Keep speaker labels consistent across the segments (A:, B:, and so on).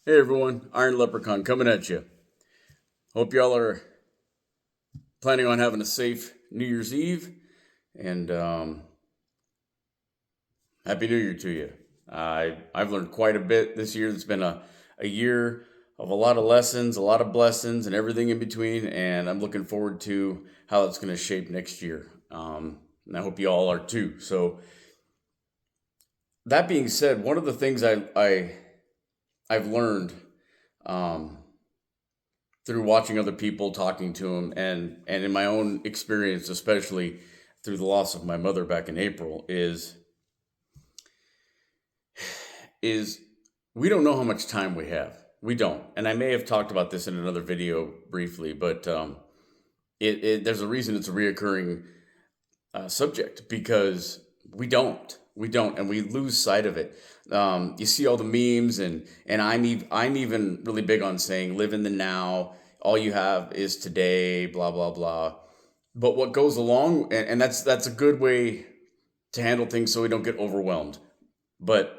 A: Hey everyone, Iron Leprechaun coming at you. Hope y'all are planning on having a safe New Year's Eve and Happy New Year to you. I've learned quite a bit this year. It's been a year of a lot of lessons, a lot of blessings, and everything in between. And I'm looking forward to how it's going to shape next year. And I hope you all are too. So, that being said, one of the things I've learned um, through watching other people, talking to them, and in my own experience, especially through the loss of my mother back in April, is we don't know how much time we have. We don't, and I may have talked about this in another video briefly, but there's a reason it's a reoccurring subject because we don't, and we lose sight of it. You see all the memes, and I'm even really big on saying live in the now. All you have is today, blah blah blah. But what goes along, and that's a good way to handle things so we don't get overwhelmed. But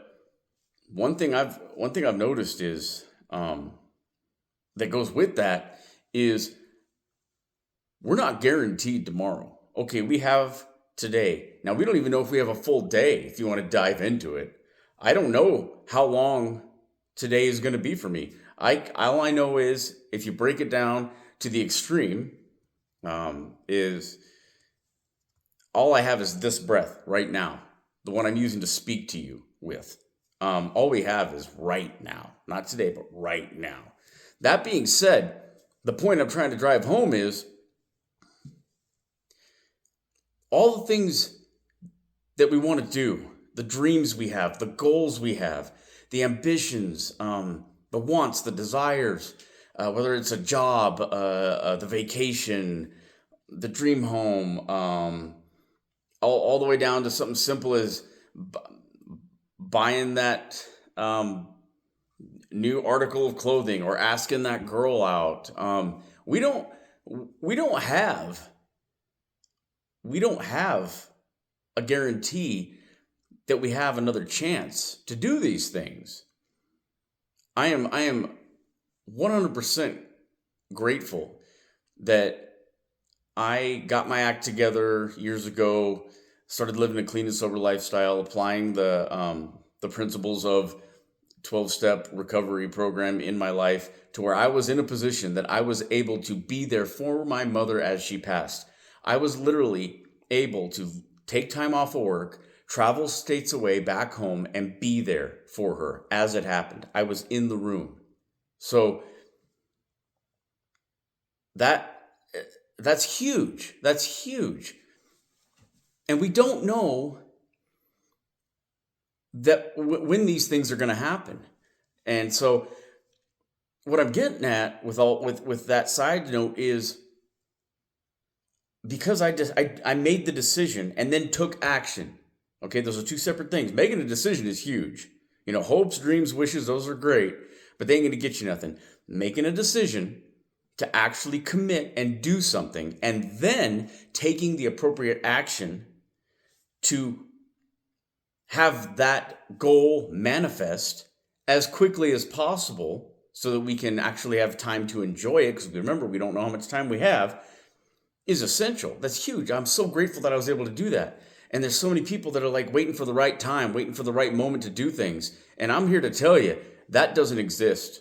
A: one thing I've noticed is that goes with that is we're not guaranteed tomorrow. Okay, we have today. Now, we don't even know if we have a full day if you want to dive into it. I don't know how long today is going to be for me. All I know is if you break it down to the extreme, is all I have is this breath right now, the one I'm using to speak to you with. All we have is right now, not today, but right now. That being said, the point I'm trying to drive home is all the things that we want to do, the dreams we have, the goals we have, the ambitions, the wants, the desires, whether it's a job, the vacation, the dream home, all the way down to something simple as b- buying that new article of clothing or asking that girl out. We don't we don't have we don't have a guarantee that we have another chance to do these things. I am 100% grateful that I got my act together years ago, started living a clean and sober lifestyle, applying the principles of 12-step recovery program in my life to where I was in a position that I was able to be there for my mother as she passed. I was literally able to take time off of work, travel states away back home, and be there for her as it happened. I was in the room. So that that's huge. That's huge. And we don't know that when these things are going to happen. And so what I'm getting at with that side note is because I made the decision and then took action. Okay, those are two separate things. Making a decision is huge. Hopes, dreams, wishes, those are great, but they ain't gonna get you nothing. Making a decision to actually commit and do something, and then taking the appropriate action to have that goal manifest as quickly as possible so that we can actually have time to enjoy it, because remember, we don't know how much time we have, is essential. That's huge. I'm so grateful that I was able to do that. And there's so many people that are like waiting for the right time, waiting for the right moment to do things. And I'm here to tell you that doesn't exist.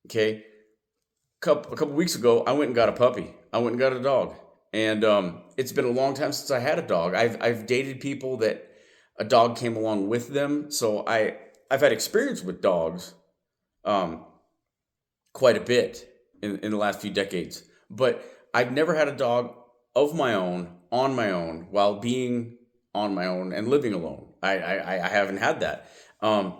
A: Okay. A couple weeks ago, I went and got a puppy. I went and got a dog. And it's been a long time since I had a dog. I've dated people that a dog came along with them. So I've had experience with dogs um, quite a bit in the last few decades. But I've never had a dog of my own, on my own, while being on my own and living alone. I haven't had that. Um,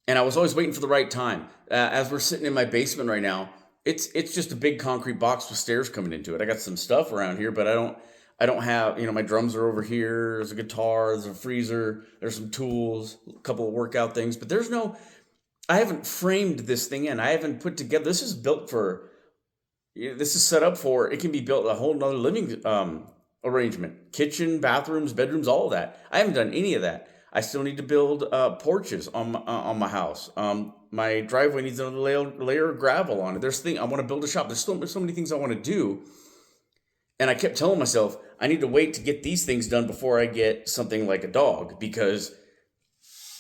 A: and I was always waiting for the right time. As we're sitting in my basement right now, it's just a big concrete box with stairs coming into it. I got some stuff around here, but I don't have, my drums are over here. There's a guitar, there's a freezer, there's some tools, a couple of workout things, but I haven't framed this thing in. I haven't put together. This is set up for, it can be built a whole nother living arrangement, kitchen, bathrooms, bedrooms, all of that. I haven't done any of that. I still need to build porches on my house. My driveway needs another layer of gravel on it. I want to build a shop. There's so many things I want to do. And I kept telling myself, I need to wait to get these things done before I get something like a dog, because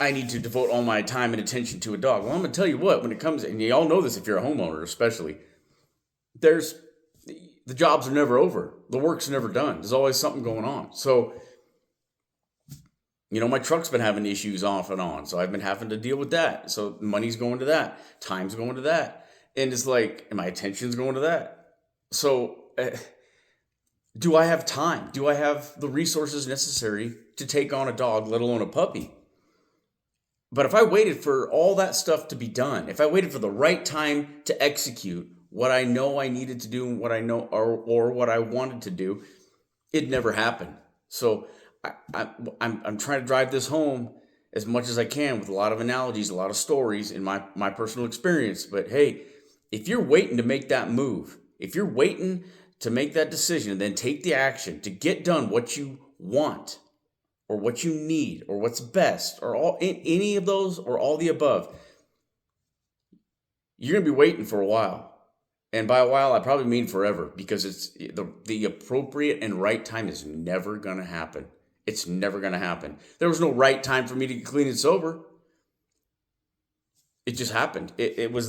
A: I need to devote all my time and attention to a dog. Well, I'm going to tell you what, when it comes, and you all know this if you're a homeowner especially, the jobs are never over. The work's never done. There's always something going on. So, my truck's been having issues off and on. So I've been having to deal with that. So money's going to that. Time's going to that. And it's like, and my attention's going to that. So do I have time? Do I have the resources necessary to take on a dog, let alone a puppy? But if I waited for all that stuff to be done, if I waited for the right time to execute what I know I needed to do and what I know or what I wanted to do, it never happened. So I'm trying to drive this home as much as I can with a lot of analogies, a lot of stories in my personal experience. But hey, if you're waiting to make that move, if you're waiting to make that decision and then take the action to get done what you want or what you need or what's best or any of those or all the above, you're going to be waiting for a while. And by a while, I probably mean forever, because it's the appropriate and right time is never going to happen. It's never going to happen. There was no right time for me to get clean and sober. It just happened. It was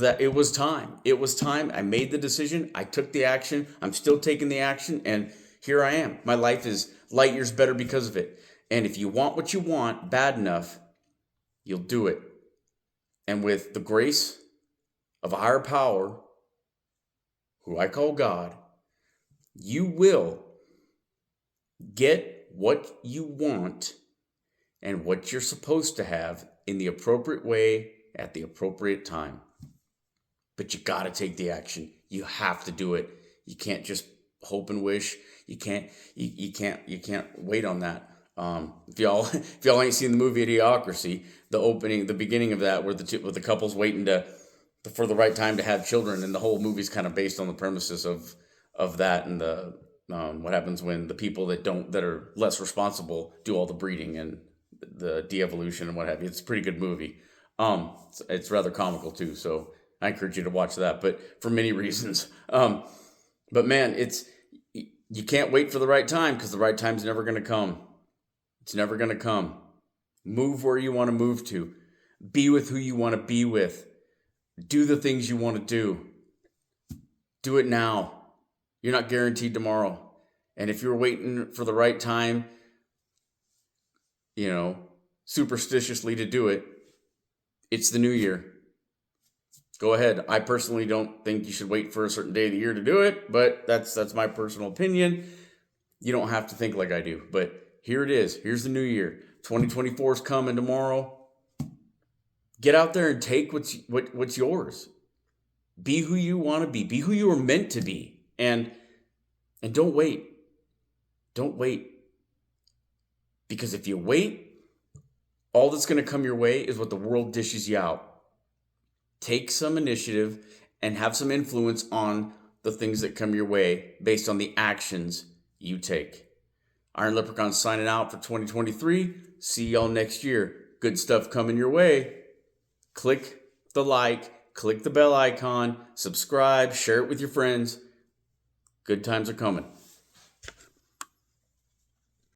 A: time. It was time. I made the decision. I took the action. I'm still taking the action. And here I am. My life is light years better because of it. And if you want what you want bad enough, you'll do it. And with the grace of a higher power, who I call God, you will get what you want and what you're supposed to have in the appropriate way at the appropriate time. But you got to take the action. You have to do it. You can't just hope and wish. You can't wait on that. If y'all ain't seen the movie Idiocracy, the beginning of that, where the couple's waiting for the right time to have children, and the whole movie's kind of based on the premises of that, and the what happens when the people that are less responsible do all the breeding and the de-evolution and what have you. It's a pretty good movie. It's rather comical too, so I encourage you to watch that, but for many reasons. But man, you can't wait for the right time, because the right time's never going to come. It's never going to come. Move where you want to move to. Be with who you want to be with. Do the things you want to do. Do it now. You're not guaranteed tomorrow. And if you're waiting for the right time, superstitiously to do it, it's the new year. Go ahead. I personally don't think you should wait for a certain day of the year to do it, but that's my personal opinion. You don't have to think like I do, but here it is. Here's the new year. 2024 is coming tomorrow. Get out there and take what's yours. Be who you want to be. Be who you are meant to be. And don't wait. Don't wait. Because if you wait, all that's going to come your way is what the world dishes you out. Take some initiative and have some influence on the things that come your way based on the actions you take. Iron Leprechaun signing out for 2023. See y'all next year. Good stuff coming your way. Click the like, click the bell icon, subscribe, share it with your friends. Good times are coming.